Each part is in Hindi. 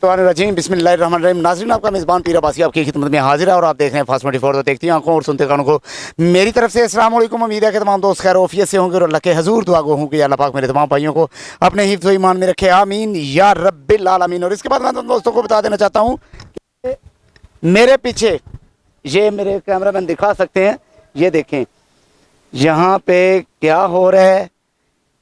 रजीम बिस्मिल्लाहिर्रहमानिर्रहीम। नाज़रीन, आपका मेज़बान पीर अब्बासी आपकी खिदमत में हाजिर है और आप देख रहे हैं फास्ट 24। तो देखती हैं आंखों और सुनते कानों को मेरी तरफ से अस्सलाम वालेकुम। उम्मीद है कि तमाम दोस्त खैर औफियत से होंगे और अल्लाह के हजूर दुआ गो हूँ कि अल्लाह पाक मेरे तमाम भाइयों को अपने हिफ्ज़ व ईमान में रखे, आमीन या रब्बिल आलमीन। और इसके बाद मैं दोस्तों को बता देना चाहता हूँ कि मेरे पीछे ये मेरे कैमरामैन दिखा सकते हैं, ये देखें यहाँ पे क्या हो रहा है,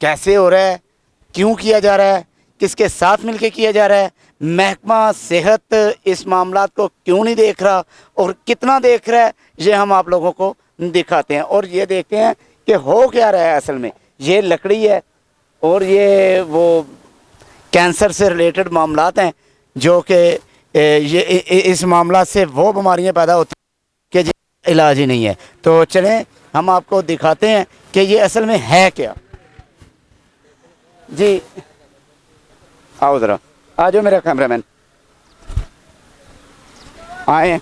कैसे हो रहा है, क्यों किया जा रहा है, किसके साथ मिलके किया जा रहा है, महकमा सेहत इस मामलात को क्यों नहीं देख रहा और कितना देख रहा है, ये हम आप लोगों को दिखाते हैं। और ये देखते हैं कि हो क्या रहा है। असल में ये लकड़ी है और ये वो कैंसर से रिलेटेड मामलात हैं जो कि ये इस मामला से वो बीमारियां पैदा होती हैं कि इलाज ही नहीं है। तो चलें हम आपको दिखाते हैं कि ये असल में है क्या। जी आओ ज़रा, आ जाओ मेरा कैमरामैन, आए।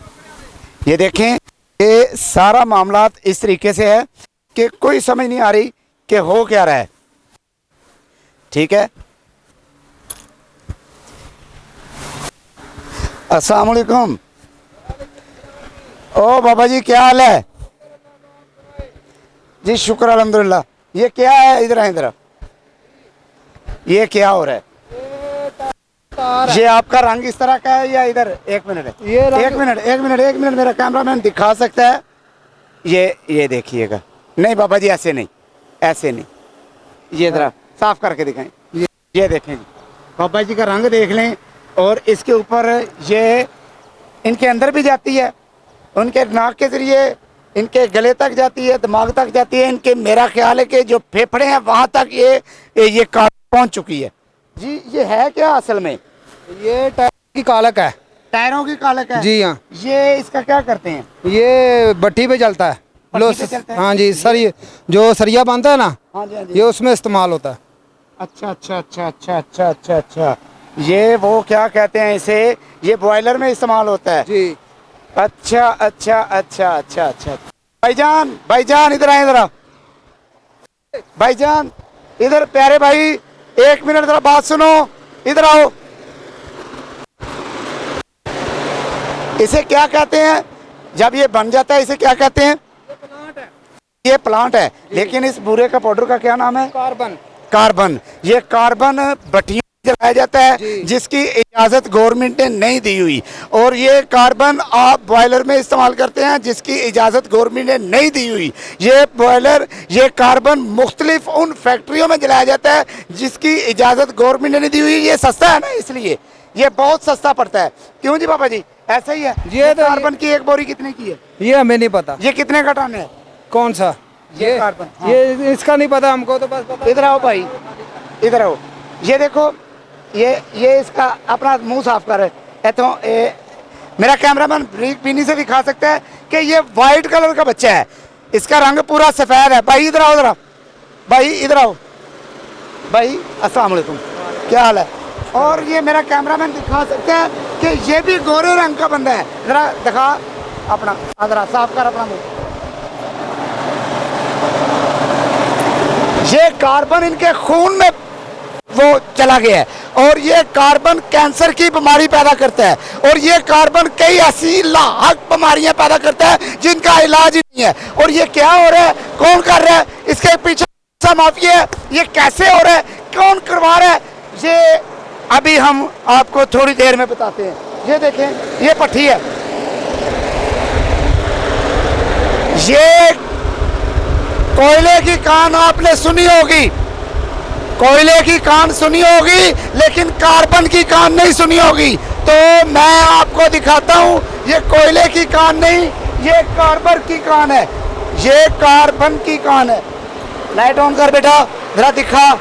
ये देखें, ये सारा मामला इस तरीके से है कि कोई समझ नहीं आ रही कि हो क्या रहा है। ठीक है, अस्सलाम वालेकुम। ओ बाबा जी, क्या हाल है जी? शुक्र अल्हम्दुलिल्लाह। ये क्या है? इधर है, इधर। ये क्या हो रहा है? ये आपका रंग इस तरह का है या इधर? एक मिनट है, एक मिनट मेरा कैमरामैन दिखा सकता है। ये देखिएगा। नहीं बाबा जी, ऐसे नहीं, ऐसे नहीं, ये जरा साफ करके दिखाएं। ये देखें जी, बाबा जी का रंग देख लें। और इसके ऊपर ये इनके अंदर भी जाती है, उनके नाक के जरिए इनके गले तक जाती है, दिमाग तक जाती है, इनके मेरा ख्याल है कि जो फेफड़े हैं वहाँ तक ये काल पहुँच चुकी है जी। ये है क्या असल में? ये टायर की कालक है। टायरों की कालक है जी हाँ। ये इसका क्या करते हैं? ये भट्टी पे चलता है। हाँ जी, सर जो सरिया बनता है ना, हाँ जी, हाँ जी। ये उसमें इस्तेमाल होता है। अच्छा अच्छा अच्छा अच्छा अच्छा अच्छा अच्छा। ये वो क्या कहते हैं इसे, ये बॉयलर में इस्तेमाल होता है जी। अच्छा अच्छा अच्छा अच्छा अच्छा। भाईजान, भाईजान इधर आए जरा। भाईजान इधर, प्यारे भाई एक मिनट जरा बात सुनो, इधर आओ। इसे क्या कहते हैं जब ये बन जाता है? इसे क्या कहते हैं? ये प्लांट है। लेकिन इस बूरे का पाउडर का क्या नाम है? कार्बन। कार्बन। ये कार्बन भट्टियों में जलाया जाता है जिसकी इजाजत गवर्नमेंट ने नहीं दी हुई। और ये कार्बन आप बॉयलर में इस्तेमाल करते हैं जिसकी इजाजत गवर्नमेंट ने नहीं दी हुई। ये बॉयलर, ये कार्बन मुख्तलिफ उन फैक्ट्रियों में जलाया जाता है जिसकी इजाजत गवर्नमेंट ने नहीं दी हुई। ये सस्ता है ना, इसलिए ये बहुत सस्ता पड़ता है। क्यों जी बाबा जी? ऐसा ही है। ये तो कार्बन की एक बोरी कितने की है? ये हमें नहीं पता। ये कितने का टन है? कौन सा? ये कार्बन। हाँ। ये इसका नहीं पता हमको, तो बस पता। इधर आओ भाई, इधर आओ। ये देखो, ये इसका अपना मुंह साफ कर है तो मेरा कैमरामैन पीनी से दिखा सकता है कि ये वाइट कलर का बच्चा है, इसका रंग पूरा सफेद है। भाई इधर आओ जरा, भाई इधर आओ। भाई अस्सलाम वालेकुम, क्या हाल है? और ये मेरा कैमरामैन दिखा सकता है कि ये भी गोरे रंग का बंदा है। जरा दिखा अपना, जरा साफ कर अपना मुंह। ये कार्बन इनके खून में वो चला गया है और ये कार्बन कैंसर की बीमारी पैदा करता है। और ये कार्बन कई ऐसी लाहक बीमारियां पैदा करता है जिनका इलाज ही नहीं है। और ये क्या हो रहा है, कौन कर रहा है, इसके पीछे माफिया है, ये कैसे हो रहा है, कौन करवा रहा है, ये अभी हम आपको थोड़ी देर में बताते हैं। ये देखें, ये भट्टी है, ये कोयले की कान आपने सुनी होगी, कोयले की कान सुनी होगी, लेकिन कार्बन की कान नहीं सुनी होगी। तो मैं आपको दिखाता हूं, ये कोयले की कान नहीं, ये कार्बन की कान है, ये कार्बन की कान है। लाइट ऑन कर बेटा, जरा दिखा,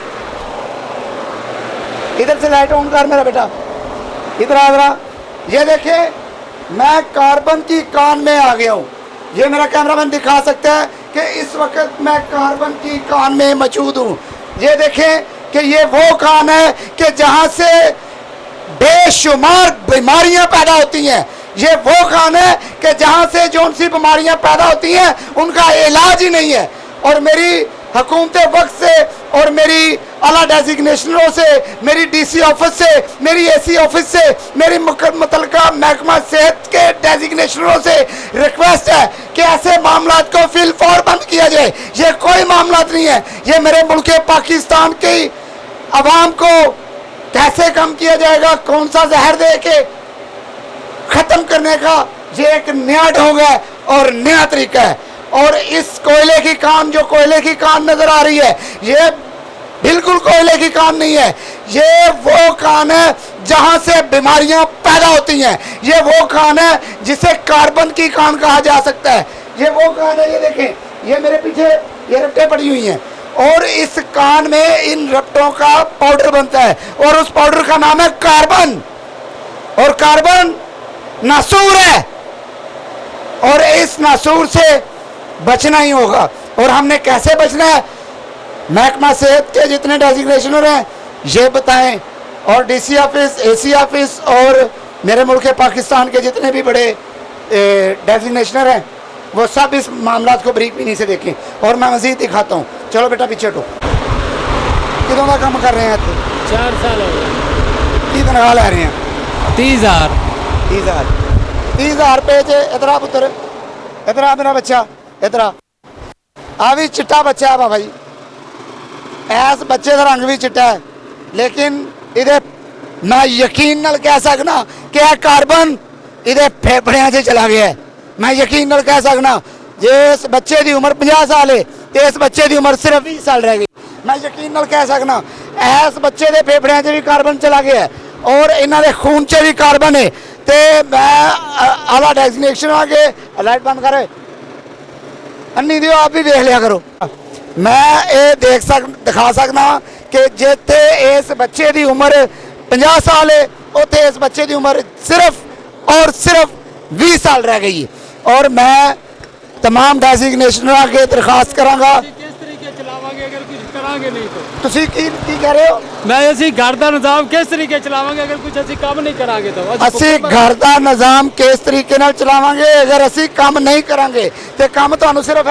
इधर से लाइट ऑन कर मेरा बेटा, इधर आ जरा। ये देखे, मैं कार्बन की कान में आ गया हूँ। ये मेरा कैमरामैन दिखा सकता है कि इस वक्त मैं कार्बन की कान में मौजूद हूँ। ये देखें कि ये वो कान है कि जहाँ से बेशुमार बीमारियां पैदा होती हैं। ये वो कान है कि जहाँ से जो सी बीमारियां पैदा होती हैं उनका इलाज ही नहीं है। और मेरी हुकूमत वक्त से और मेरी आला डेजिग्नेशनों से, मेरी डीसी ऑफिस से, मेरी एसी ऑफिस से, मेरी मुतलका महकमा सेहत के डेजिग्नेशनों से रिक्वेस्ट है कि ऐसे मामला को फिल फॉर बंद किया जाए। ये कोई मामला नहीं है, ये मेरे मुल्क पाकिस्तान की अवाम को कैसे कम किया जाएगा, कौन सा जहर दे के खत्म करने का ये एक नया ढोंग है और नया तरीका है। और इस कोयले की कान, जो कोयले की कान नजर आ रही है, ये बिल्कुल कोयले की कान नहीं है। ये वो कान है जहां से बीमारियां पैदा होती हैं। ये वो कान है जिसे कार्बन की कान कहा जा सकता है। ये वो कान है, ये देखें, ये मेरे पीछे ये रट्टे पड़ी हुई हैं और इस कान में इन रट्टों का पाउडर बनता है और उस पाउडर का नाम है कार्बन। और कार्बन नासूर है और इस नासूर से बचना ही होगा। और हमने कैसे बचना है? महकमा सेहत के जितने डेजिग्नेशनर हैं ये बताएं, और डीसी ऑफिस, एसी ऑफिस और मेरे मुल्क पाकिस्तान के जितने भी बड़े डेजिग्नेशनर हैं वो सब इस मामला को बरीक बीनी से देखें। और मैं मजीद दिखाता हूँ। चलो बेटा पीछे हटो। कितों का काम कर रहे हैं? 4 साल हो गए। की तनख्वाह ले रहे हैं? 30,000। 30,000 रुपये च इधर आ पुत्र, इधर आ मेरा बच्चा, इधर आ भी चिट्टा बच्चा है बाबा जी। ऐस बच्चे का रंग भी चिट्टा है, लेकिन इधे मैं यकीन नाल कह सकना कि यह कार्बन इधे फेफड़ियां से चला गया है। मैं यकीन नाल कह सकना जिस बच्चे की उम्र 50 साल है तो इस बच्चे की उम्र सिर्फ 20 साल रह गई। मैं यकीन नाल कह सकना इस बच्चे के फेफड़ियां से भी कार्बन चला गया है और इन्हों के खून से भी कार्बन है। तो मैं आला डेजिग्नेशन आके लाइट बंद करे अन्नी दियो, आप भी देख लिया करो। मैं ये दिखा सकना कि जिथे इस बच्चे की उम्र 50 साल है उत्थे इस बच्चे की उम्र सिर्फ और सिर्फ 20 साल रह गई है। और मैं तमाम डेजिग्नेशन आगे दरखास्त करांगा। किस तरीके चलावांगे अगर कुछ करांगे नहीं तो? ਤੁਸੀਂ ਕੀ ਕਹਿ ਰਹੇ ਹੋ? ਮੈਂ ਅਸੀਂ ਘਰ ਦਾ ਨਿਜ਼ਾਮ ਕਿਸ ਤਰੀਕੇ ਚਲਾਵਾਂਗੇ ਅਗਰ ਕੁਝ ਅਸੀਂ ਕੰਮ ਨਹੀਂ ਕਰਾਂਗੇ ਤਾਂ? ਅਸੀਂ ਘਰ ਦਾ ਨਿਜ਼ਾਮ ਕਿਸ ਤਰੀਕੇ ਨਾਲ ਚਲਾਵਾਂਗੇ ਅਗਰ ਅਸੀਂ ਕੰਮ ਨਹੀਂ ਕਰਾਂਗੇ ਤੇ ਕੰਮ ਤੁਹਾਨੂੰ ਸਿਰਫ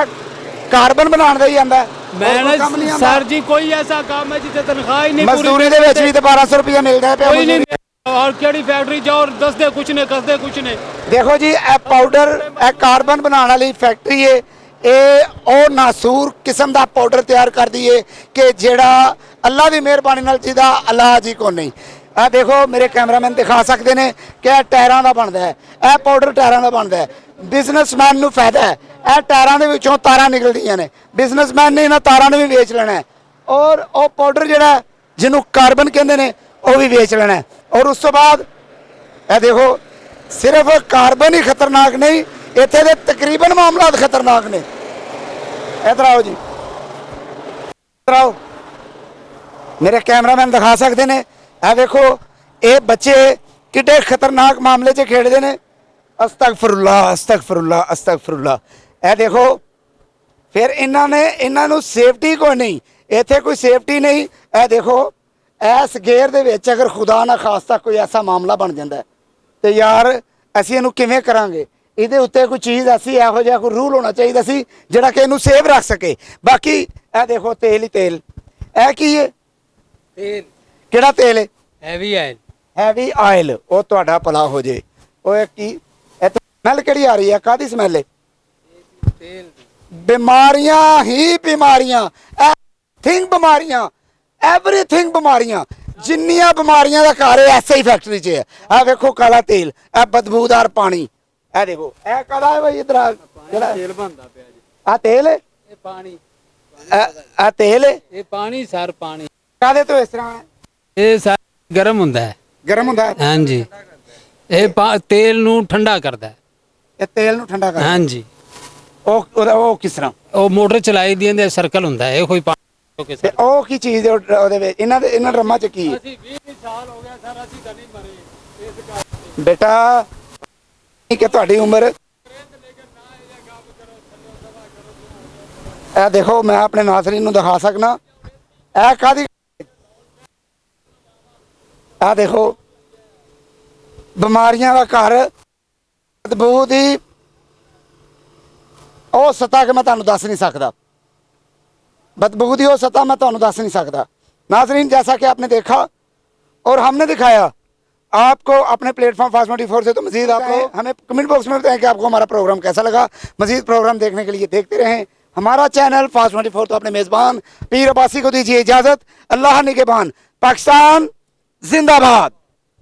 ਕਾਰਬਨ ਬਣਾਉਣ ਦਾ ਹੀ ਆਂਦਾ ਹੈ। ਮੈਂ ਹੋਰ ਕੋਈ ਕੰਮ ਨਹੀਂ ਨਾ ਆਉਂਦਾ। ਸਰ ਜੀ ਕੋਈ ਐਸਾ ਕੰਮ ਹੈ ਜਿੱਥੇ ਤਨਖਾਹ ਹੀ ਨਹੀਂ ਮਜ਼ਦੂਰੀ ਦੇ ਵਿੱਚ ਵੀ ਤੇ 1200 ਰੁਪਏ ਮਿਲਦਾ ਪਿਆ। ਕੋਈ ਨਹੀਂ। ਔਰ ਕਿਹੜੀ ਫੈਕਟਰੀ ਜਾਓ ਦੱਸਦੇ ਕੁਛ ਨੇ, ਕਰਦੇ ਕੁਛ ਨੇ। ਦੇਖੋ ਜੀ ਇਹ ਪਾਊਡਰ, ਇਹ ਕਾਰਬਨ ਬਣਾਉਣ ਵਾਲੀ ਫੈਕਟਰੀ ਹੈ। ਇਹ ਉਹ ਨਾਸੂਰ ਕਿਸਮ ਦਾ ਪਾਊਡਰ ਤਿਆਰ ਕਰਦੀ ਹੈ ਕਿ ਜਿਹੜਾ ਅੱਲਾ ਦੀ ਮਿਹਰਬਾਨੀ ਨਾਲ ਜਿਹਦਾ ਇਲਾਜ ਹੀ ਕੋਈ ਨਹੀਂ। ਇਹ ਦੇਖੋ ਮੇਰੇ ਕੈਮਰਾਮੈਨ ਦਿਖਾ ਸਕਦੇ ਨੇ ਕਿ ਇਹ ਟਾਇਰਾਂ ਦਾ ਬਣਦਾ ਹੈ। ਇਹ ਪਾਊਡਰ ਟਾਇਰਾਂ ਦਾ ਬਣਦਾ ਹੈ। ਬਿਜ਼ਨਸਮੈਨ ਨੂੰ ਫਾਇਦਾ ਹੈ। ਇਹ ਟਾਇਰਾਂ ਦੇ ਵਿੱਚੋਂ ਤਾਰਾਂ ਨਿਕਲਦੀਆਂ ਨੇ, ਬਿਜ਼ਨਸਮੈਨ ਨੇ ਇਹਨਾਂ ਤਾਰਾਂ ਨੂੰ ਵੀ ਵੇਚ ਲੈਣਾ ਹੈ ਔਰ ਉਹ ਪਾਊਡਰ ਜਿਹੜਾ ਜਿਹਨੂੰ ਕਾਰਬਨ ਕਹਿੰਦੇ ਨੇ ਉਹ ਵੀ ਵੇਚ ਲੈਣਾ ਹੈ। ਔਰ ਉਸ ਤੋਂ ਬਾਅਦ ਇਹ ਦੇਖੋ ਸਿਰਫ ਕਾਰਬਨ ਹੀ ਖਤਰਨਾਕ ਨਹੀਂ, ਇੱਥੇ ਦੇ ਤਕਰੀਬਨ ਮਾਮਲਾਤ ਖਤਰਨਾਕ ਨੇ। ਇਧਰ ਆਓ ਜੀ, ਇਧਰ ਆਓ, ਮੇਰੇ ਕੈਮਰਾਮੈਨ ਦਿਖਾ ਸਕਦੇ ਨੇ। ਇਹ ਦੇਖੋ ਇਹ ਬੱਚੇ ਕਿੱਡੇ ਖਤਰਨਾਕ ਮਾਮਲੇ 'ਚ ਖੇਡਦੇ ਨੇ। ਅਸਤਗਫਿਰੁल्लाह ਅਸਤਗਫਿਰੁल्लाह ਅਸਤਗਫਿਰੁल्लाह। ਇਹ ਦੇਖੋ ਫਿਰ ਇਹਨਾਂ ਨੂੰ ਸੇਫਟੀ ਕੋਈ ਨਹੀਂ, ਇੱਥੇ ਕੋਈ ਸੇਫਟੀ ਨਹੀਂ। ਇਹ ਦੇਖੋ ਇਸ ਗੇਅਰ ਦੇ ਵਿੱਚ ਅਗਰ ਖੁਦਾ ਨਾ ਖਾਸਤਾ ਕੋਈ ਐਸਾ ਮਾਮਲਾ ਬਣ ਜਾਂਦਾ ਤੇ ਯਾਰ ਅਸੀਂ ਇਹਨੂੰ ਕਿਵੇਂ ਕਰਾਂਗੇ? ਇਹਦੇ ਉੱਤੇ ਕੋਈ ਚੀਜ਼ ਐਸੀ ਇਹੋ ਜਿਹਾ ਕੋਈ ਰੂਲ ਹੋਣਾ ਚਾਹੀਦਾ ਸੀ ਜਿਹੜਾ ਕਿ ਇਹਨੂੰ ਸੇਵ ਰੱਖ ਸਕੇ। ਬਾਕੀ ਇਹ ਦੇਖੋ ਤੇਲ ਹੀ ਤੇਲ। ਇਹ ਕੀ ਹੈ? ਤੇਲ। ਕਿਹੜਾ ਤੇਲ ਹੈ? Heavy oil. Heavy oil. ਉਹ ਤੁਹਾਡਾ ਭਲਾ ਹੋ ਜੇ। ਉਹ ਇਹ ਕੀ ਸਮੈਲ ਕਿਹੜੀ ਆ ਰਹੀ ਹੈ? ਕਾਹਦੀ ਸਮੈਲ ਹੈ? ਤੇਲ। ਬਿਮਾਰੀਆਂ ਹੀ ਬਿਮਾਰੀਆਂ, ਐਵਰੀਥਿੰਗ ਬਿਮਾਰੀਆਂ, ਐਵਰੀਥਿੰਗ ਬਿਮਾਰੀਆਂ। ਜਿੰਨੀਆਂ ਬਿਮਾਰੀਆਂ ਦਾ ਘਰ ਹੈ ਐਸੇ ਹੀ ਫੈਕਟਰੀ 'ਚ ਹੈ। ਆਹ ਵੇਖੋ ਕਾਲਾ ਤੇਲ, ਇਹ ਬਦਬੂਦਾਰ ਪਾਣੀ। ਇਹ ਦੇਖੋ ਇਹ ਕਾਹਦਾ ਹੈ ਭਾਈ? ਇਧਰ ਜਿਹੜਾ ਤੇਲ ਬਣਦਾ ਪਿਆ ਜੀ। ਆ ਤੇਲ ਹੈ? ਇਹ ਪਾਣੀ। ਆ ਤੇਲ ਹੈ? ਇਹ ਪਾਣੀ ਸਰ, ਪਾਣੀ। ਕਾਹਦੇ ਤੋਂ ਇਸ ਤਰ੍ਹਾਂ ਹੈ? ਇਹ ਸਰ ਗਰਮ ਹੁੰਦਾ ਹੈ। ਗਰਮ ਹੁੰਦਾ ਹੈ? ਹਾਂਜੀ। ਇਹ ਤੇਲ ਨੂੰ ਠੰਡਾ ਕਰਦਾ ਹੈ। ਇਹ ਤੇਲ ਨੂੰ ਠੰਡਾ ਕਰਦਾ? ਹਾਂਜੀ। ਉਹ ਕਿਸ ਤਰ੍ਹਾਂ? ਉਹ ਮੋਟਰ ਚਲਾਈ ਦੀ ਇਹਦੇ ਸਰਕਲ ਹੁੰਦਾ ਹੈ। ਇਹ ਕੋਈ ਤੇ ਉਹ ਕੀ ਚੀਜ਼ ਹੈ ਉਹਦੇ ਵਿੱਚ? ਇਹਨਾਂ ਡਰਮਾਂ 'ਚ ਕੀ ਹੈ? ਅਸੀਂ 20 ਸਾਲ ਹੋ ਗਿਆ ਸਰ, ਅਸੀਂ ਤਾਂ ਨਹੀਂ ਮਰੇ ਇਸ ਗੱਲ। ਬੇਟਾ ਕਿ ਤੁਹਾਡੀ ਉਮਰ ਇਹ ਦੇਖੋ ਮੈਂ ਆਪਣੇ ਨਾਜ਼ਰੀਨ ਨੂੰ ਦਿਖਾ ਸਕਣਾ। ਇਹ ਕਾਹਦੀ? ਇਹ ਦੇਖੋ ਬਿਮਾਰੀਆਂ ਦਾ ਘਰ, ਬਦਬੂ ਦੀ ਉਹ ਸਤਾ ਕਿ ਮੈਂ ਤੁਹਾਨੂੰ ਦੱਸ ਨਹੀਂ ਸਕਦਾ। ਬਦਬੂ ਦੀ ਉਹ ਸਤਾ ਮੈਂ ਤੁਹਾਨੂੰ ਦੱਸ ਨਹੀਂ ਸਕਦਾ। नाजरीन, जैसा कि आपने देखा और हमने दिखाया आपको अपने प्लेटफॉर्म फास्ट 24 से, तो मजीद आपको हमें कमेंट बॉक्स में बताएं कि आपको हमारा प्रोग्राम कैसा लगा। मजीद प्रोग्राम देखने के लिए देखते रहें हमारा चैनल फास्ट 24। तो अपने मेज़बान पीर अब्बासी को दीजिए इजाज़त। अल्लाह निगहबान। पाकिस्तान जिंदाबाद।